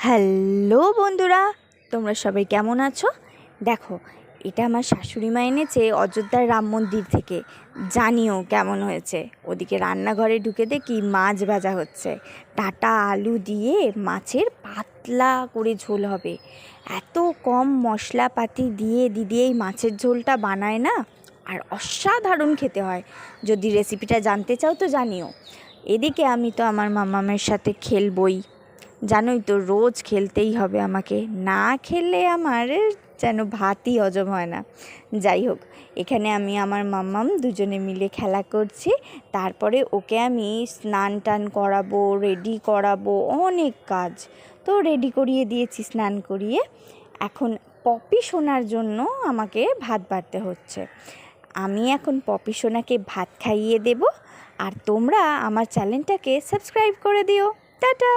Hello বন্ধুরা, তোমরা সবাই কেমন আছো? দেখো, এটা আমার শাশুড়ি মা এনেছে অযোধ্যার রাম মন্দির থেকে। জানিও কেমন হয়েছে। ওদিকে রান্নাঘরে ঢুকে দেখি মাছ ভাজা হচ্ছে। টাটা আলু দিয়ে মাছের পাতলা করে ঝোল হবে। এত কম মশলাপাতি দিয়ে দিদি এই মাছের ঝোলটা বানায় না, আর অসাধারণ খেতে হয়। যদি রেসিপিটা জানতে চাও তো জানিও। এদিকে আমি তো আমার মামামের সাথে খেলবই, জানোই তো রোজ খেলতেই হবে আমাকে, না খেললে আমার যেন ভাতই হজম হয় না। যাই হোক, এখানে আমি আমার মাম্মাম দুজনে মিলে খেলা করছি। তারপরে ওকে আমি স্নান টান করাবো, রেডি করাবো, অনেক কাজ। তো রেডি করিয়ে দিয়েছি স্নান করিয়ে। এখন পপি সোনার জন্য আমাকে ভাত বাড়তে হচ্ছে। আমি এখন পপি সোনাকে ভাত খাইয়ে দেব, আর তোমরা আমার চ্যানেলটাকে সাবস্ক্রাইব করে দিও। টাটা।